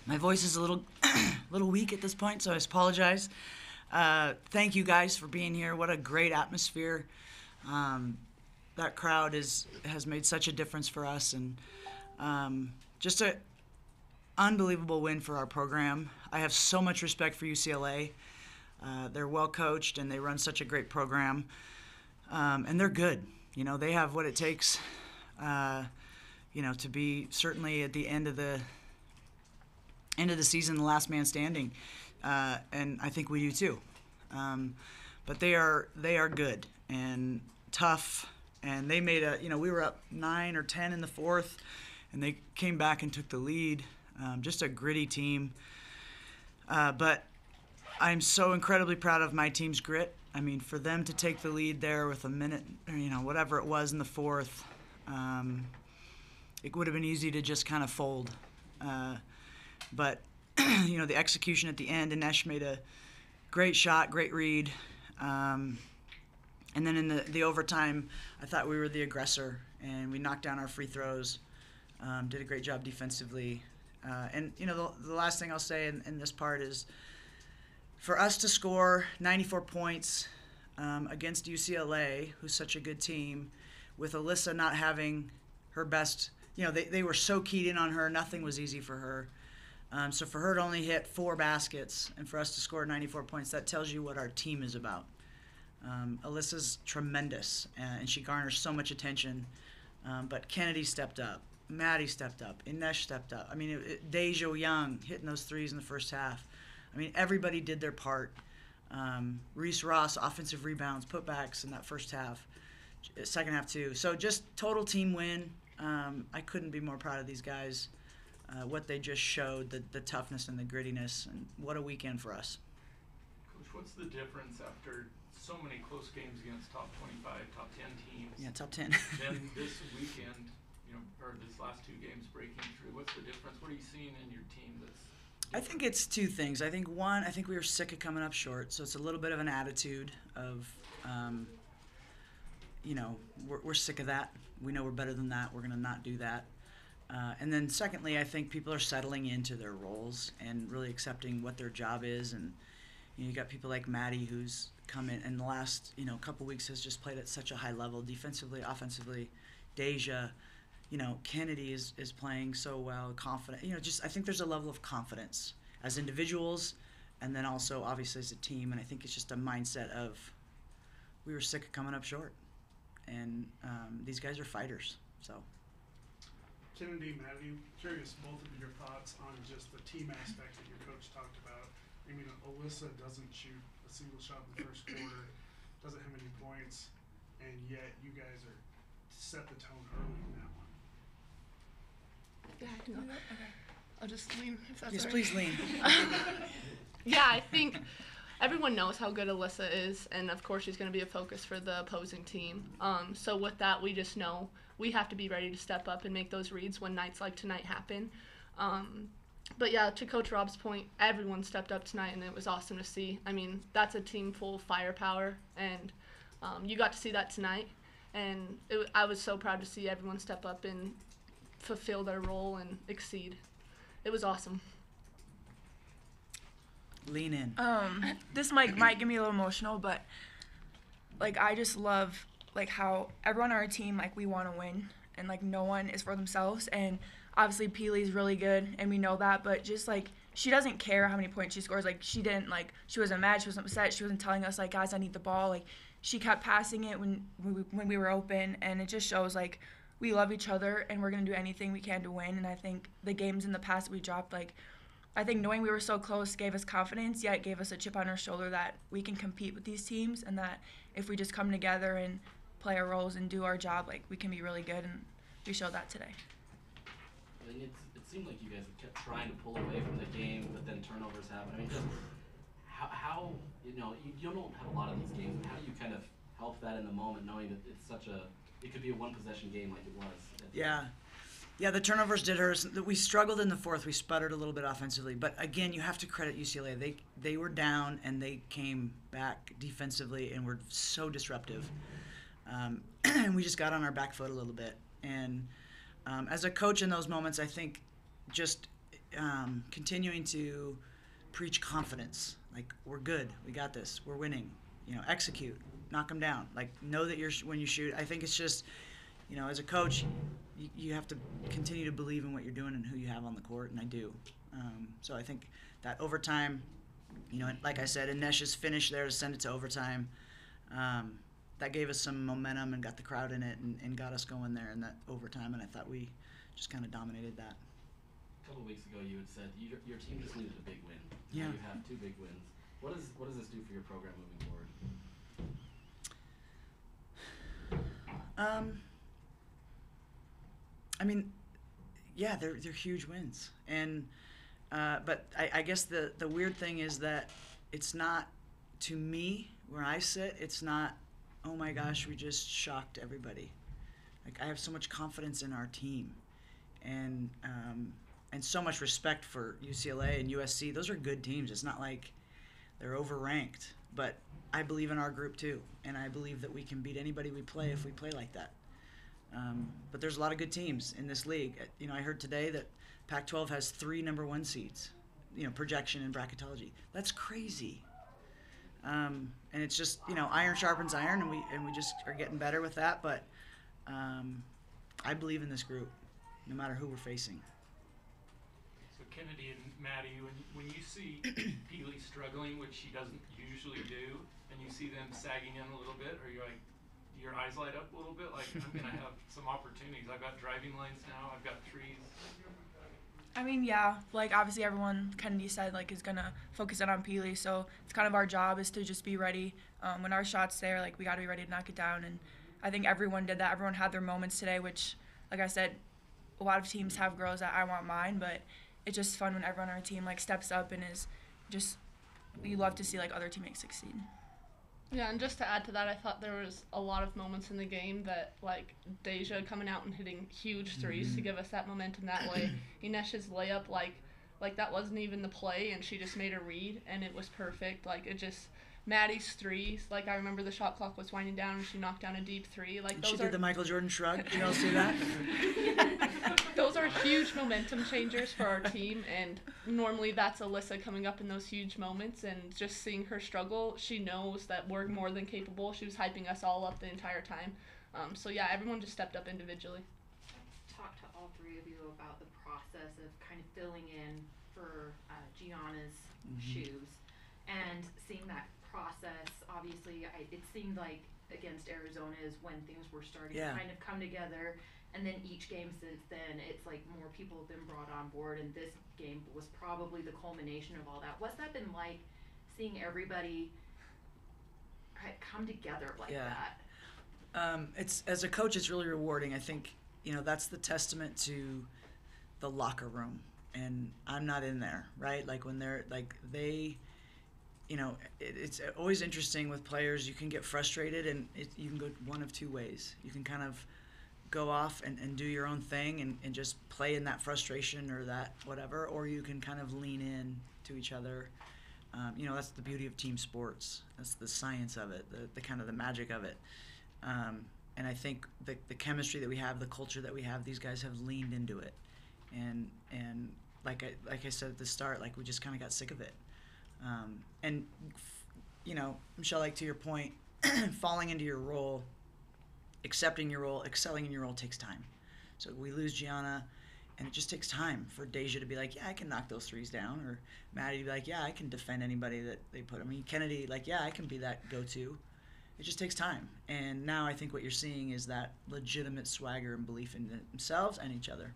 My voice is a little little weak at this point, so I apologize. Thank you guys for being here. What a great atmosphere. That crowd has made such a difference for us, and just an unbelievable win for our program. I have so much respect for UCLA. They're well coached, and they run such a great program, and they're good. You know, they have what it takes, to be certainly at the end of the season, the last man standing, and I think we do too. But they are good and tough, and they made we were up 9 or 10 in the fourth, and they came back and took the lead. Just a gritty team. But I'm so incredibly proud of my team's grit. I mean, for them to take the lead there with a minute, whatever it was in the fourth, it would have been easy to just kind of fold. But, the execution at the end, Inesh made a great shot, great read. And then in the overtime, I thought we were the aggressor, and we knocked down our free throws, did a great job defensively. The last thing I'll say in this part is for us to score 94 points against UCLA, who's such a good team, with Alyssa not having her best, they were so keyed in on her, nothing was easy for her. So for her to only hit 4 baskets and for us to score 94 points, that tells you what our team is about. Alyssa's tremendous, and she garners so much attention. But Kennady stepped up. Maty stepped up. Inesh stepped up. I mean, Deja Young hitting those threes in the first half. I mean, everybody did their part. Reese Ross, offensive rebounds, putbacks in that first half. Second half, too. So just total team win. I couldn't be more proud of these guys. What they just showed, the toughness and the grittiness, and what a weekend for us. Coach, what's the difference after so many close games against top 25, top 10 teams? Yeah, top 10. Then this weekend, or this last 2 games breaking through, what's the difference? What are you seeing in your team that's different? I think it's 2 things. I think one, we were sick of coming up short, so it's a little bit of an attitude of, we're sick of that. We know we're better than that. We're going to not do that. And then secondly, I think people are settling into their roles and really accepting what their job is. And you got people like Maty, who's come in the last couple weeks has just played at such a high level, defensively, offensively. Deja, Kennady is playing so well, confident. I think there's a level of confidence as individuals, and then also obviously as a team. And I think it's just a mindset of we were sick of coming up short, and these guys are fighters. So. Kennady, Maty, curious both of your thoughts on just the team aspect that your coach talked about. I mean, Alyssa doesn't shoot a single shot in the first quarter, doesn't have any points, and yet you guys are set the tone early in that one. Yeah, I can do that. Okay. I'll just lean if that's Yes, all right. please lean. Yeah, I think everyone knows how good Alyssa is, and of course she's going to be a focus for the opposing team. So with that, we just know we have to be ready to step up and make those reads when nights like tonight happen. But yeah, to Coach Rob's point, everyone stepped up tonight, and it was awesome to see. I mean, that's a team full of firepower, and you got to see that tonight. And I was so proud to see everyone step up and fulfill their role and exceed. It was awesome. Lean in. This might get me a little emotional, but I just love how everyone on our team we want to win, and no one is for themselves. And obviously Peely's really good, and we know that, but just she doesn't care how many points she scores. She didn't she wasn't mad, she wasn't upset, she wasn't telling us guys, I need the ball. She kept passing it when we were open, and it just shows we love each other, and we're gonna do anything we can to win. And I think the games in the past that we dropped, I think knowing we were so close gave us confidence, yet it gave us a chip on our shoulder that we can compete with these teams, and that if we just come together and play our roles and do our job, we can be really good, and we showed that today. I mean, it seemed like you guys kept trying to pull away from the game, but then turnovers happen. I mean, just how you don't have a lot of these games. How do you kind of help that in the moment, knowing that it could be a one-possession game like it was? Yeah, the turnovers did hurt us. We struggled in the fourth. We sputtered a little bit offensively. But, again, you have to credit UCLA. They were down, and they came back defensively and were so disruptive. And we just got on our back foot a little bit. And as a coach in those moments, I think just continuing to preach confidence. Like, we're good, we got this, we're winning. Execute, knock them down. Like, know that when you shoot. I think it's just, as a coach, you have to continue to believe in what you're doing and who you have on the court, and I do. So I think that overtime, like I said, Inesh's finish there to send it to overtime, that gave us some momentum and got the crowd in it and got us going there in that overtime, and I thought we just kind of dominated that. A couple of weeks ago, you had said your team just needed a big win. Yeah. Now you have 2 big wins. What does this do for your program moving forward? I mean, yeah, they're huge wins, and but I guess the weird thing is that it's not, to me, where I sit, it's not, oh my gosh, we just shocked everybody. Like, I have so much confidence in our team, and so much respect for UCLA and USC. Those are good teams. It's not like they're overranked, but I believe in our group too, and I believe that we can beat anybody we play if we play like that. But there's a lot of good teams in this league. I heard today that Pac-12 has 3 number 1 seeds, projection and bracketology. That's crazy. And it's just, iron sharpens iron, and we just are getting better with that. But I believe in this group, no matter who we're facing. So Kennady and Maty, when you see Peely struggling, which she doesn't usually do, and you see them sagging in a little bit, are you like, your eyes light up a little bit? Like, I'm going to have some opportunities. I've got driving lanes now. I've got threes. I mean, yeah, like, obviously everyone, Kennedy said, like, is going to focus in on Peely, so it's kind of our job is to just be ready. When our shot's there, like, we got to be ready to knock it down, and I think everyone did that. Everyone had their moments today, which, like I said, a lot of teams have girls that I want mine, but it's just fun when everyone on our team, like, steps up and is just, we love to see, like, other teammates succeed. Yeah, and just to add to that, I thought there was a lot of moments in the game that, like, Deja coming out and hitting huge threes to give us that momentum that way. Inesh's layup, like that wasn't even the play, and she just made a read, and it was perfect. Like, it just, Maty's threes, like, I remember the shot clock was winding down, and she knocked down a deep 3. Like, those she did the Michael Jordan shrug. You all see that? Those are huge momentum changers for our team, and normally that's Alyssa coming up in those huge moments, and just seeing her struggle, she knows that we're more than capable. She was hyping us all up the entire time. So yeah, everyone just stepped up individually. Talk to all 3 of you about the process of kind of filling in for Gianna's shoes, and seeing that process. Obviously, it seemed like against Arizona is when things were starting to kind of come together. And then each game since then, it's like more people have been brought on board, and this game was probably the culmination of all that. What's that been like, seeing everybody come together like that? It's, as a coach, it's really rewarding. I think, that's the testament to the locker room, and I'm not in there, right? Like, when they're, like, it's always interesting with players. You can get frustrated, and you can go one of 2 ways. You can kind of go off and do your own thing and just play in that frustration or that whatever, or you can kind of lean in to each other. That's the beauty of team sports. That's the science of it, the kind of the magic of it. And I think the chemistry that we have, the culture that we have, these guys have leaned into it. And like I said at the start, like, we just kind of got sick of it. Michelle, like, to your point, falling into your role, accepting your role, excelling in your role takes time. So we lose Gianna, and it just takes time for Deja to be like, yeah, I can knock those threes down, or Maty to be like, yeah, I can defend anybody that they put. I mean, Kennedy, like, yeah, I can be that go-to. It just takes time. And now I think what you're seeing is that legitimate swagger and belief in themselves and each other.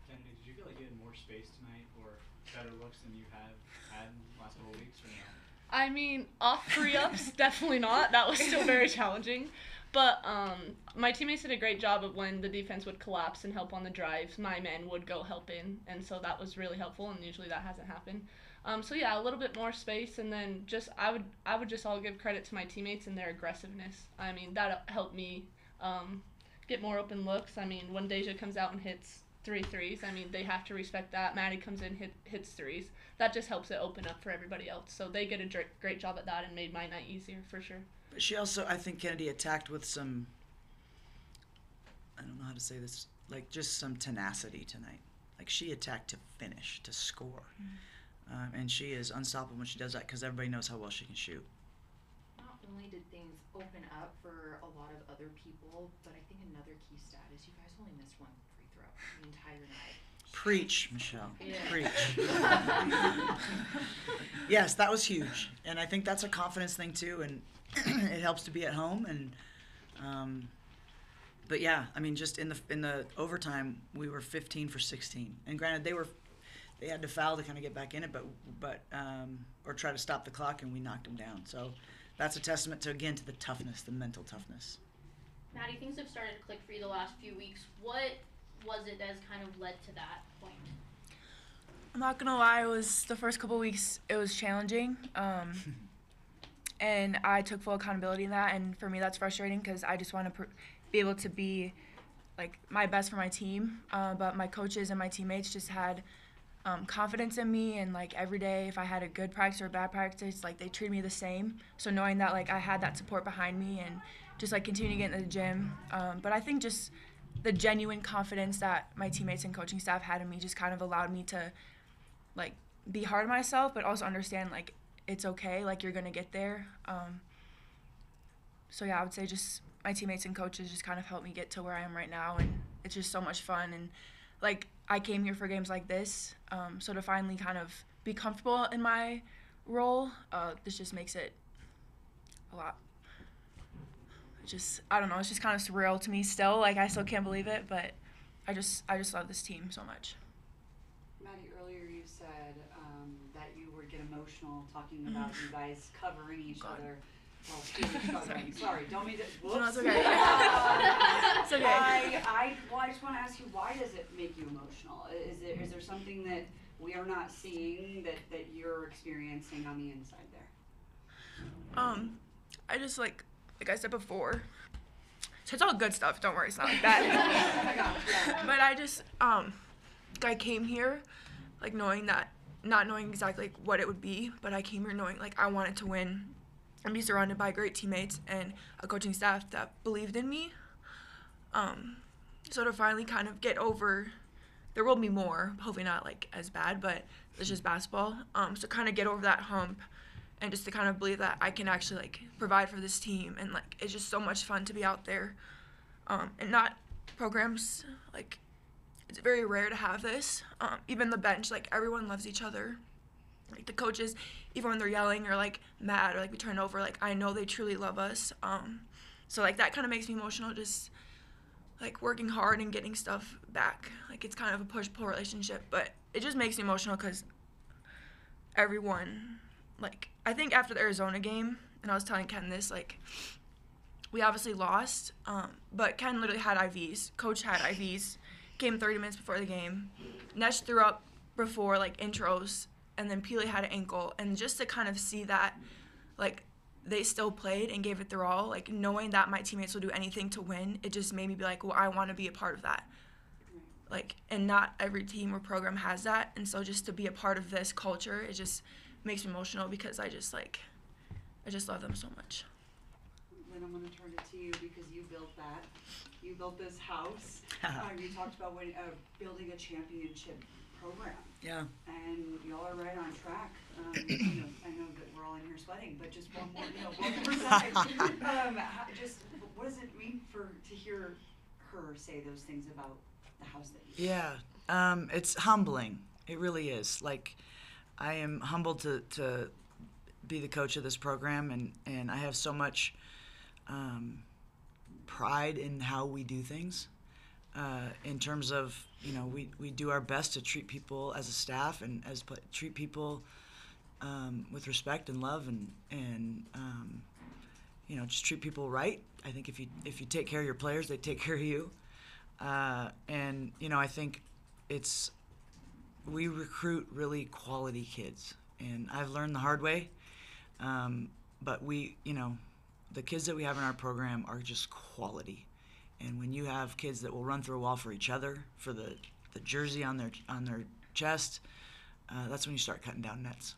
Kennedy, did you feel like you had more space tonight or better looks than you have had in the last couple of weeks, or no? I mean, off 3-ups, definitely not. That was still very challenging. But my teammates did a great job of when the defense would collapse and help on the drives, my men would go help in, and so that was really helpful, and usually that hasn't happened. So yeah, a little bit more space, and then just I would just all give credit to my teammates and their aggressiveness. I mean, that helped me get more open looks. I mean, when Deja comes out and hits 3 threes, I mean, they have to respect that. Maty comes in, hits threes. That just helps it open up for everybody else. So they get a great job at that and made my night easier for sure. But she also, I think, Kennedy attacked with some, I don't know how to say this, like, just some tenacity tonight. Like, she attacked to finish, to score. And she is unstoppable when she does that because everybody knows how well she can shoot. Not only did things open up for a lot of other people, but I think another key stat is you guys only missed one free throw the entire night. Preach, Michelle. Yeah. Preach. Yes, that was huge. And I think that's a confidence thing, too. And it helps to be at home. And but, yeah, I mean, just in the overtime, we were 15 for 16. And granted, they had to foul to kind of get back in it, but or try to stop the clock, and we knocked them down. So that's a testament to the toughness, the mental toughness. Maty, things have started to click for you the last few weeks. What was it that has kind of led to that point? I'm not gonna lie, it was the first couple weeks, it was challenging. And I took full accountability in that, and for me that's frustrating because I just want to be able to be like my best for my team. But my coaches and my teammates just had confidence in me, and like every day if I had a good practice or a bad practice, like they treated me the same. So knowing that like I had that support behind me and just like continuing to get into the gym. But I think just the genuine confidence that my teammates and coaching staff had in me just kind of allowed me to like be hard on myself, but also understand like it's okay, like you're gonna get there. So yeah, I would say just my teammates and coaches just kind of helped me get to where I am right now, and it's just so much fun. And like I came here for games like this, so to finally kind of be comfortable in my role, this just makes it a lot. I don't know, it's just kind of surreal to me still. Like I still can't believe it, but I just love this team so much. Maty, earlier you said that you would get emotional talking about you guys covering each other. Well, sorry, don't mean to. Whoops. No, it's okay. It's okay. I just want to ask you, why does it make you emotional? Is there something that we are not seeing that you're experiencing on the inside there? I just like I said before, so it's all good stuff. Don't worry, it's not like that. But I just I came here like knowing that, not knowing exactly like, what it would be, but I came here knowing like I wanted to win and be surrounded by great teammates and a coaching staff that believed in me. So to finally kind of get over, there will be more, hopefully not like as bad, but it's just basketball. So kind of get over that hump and just to kind of believe that I can actually like provide for this team, and like it's just so much fun to be out there. And not programs, like it's very rare to have this. Even the bench, like everyone loves each other. Like the coaches, even when they're yelling or like mad or like we turn over, like I know they truly love us. So like that kind of makes me emotional, just like working hard and getting stuff back. Like it's kind of a push-pull relationship, but it just makes me emotional because everyone, like I think after the Arizona game, and I was telling Ken this, like we obviously lost, but Ken literally had IVs. Coach had IVs, came 30 minutes before the game. Nesh threw up before like intros, and then Peely had an ankle, and just to kind of see that, like, they still played and gave it their all, like, knowing that my teammates will do anything to win, it just made me be like, well, I want to be a part of that. Like, and not every team or program has that, and so just to be a part of this culture, it just makes me emotional because I just love them so much. Lynne, I'm going to turn it to you because you built that. You built this house. You talked about building a championship program. Yeah. And y'all are right on track. I know that we're all in here sweating, but just one more second. Just what does it mean to hear her say those things about the house that you built? Yeah. It's humbling. It really is. Like, I am humbled to be the coach of this program, and I have so much pride in how we do things. In terms of, we do our best to treat people as a staff and treat people with respect and love and just treat people right. I think if you take care of your players, they take care of you. And I think we recruit really quality kids, and I've learned the hard way. But the kids that we have in our program are just quality. And when you have kids that will run through a wall for each other, for the jersey on their chest, that's when you start cutting down nets.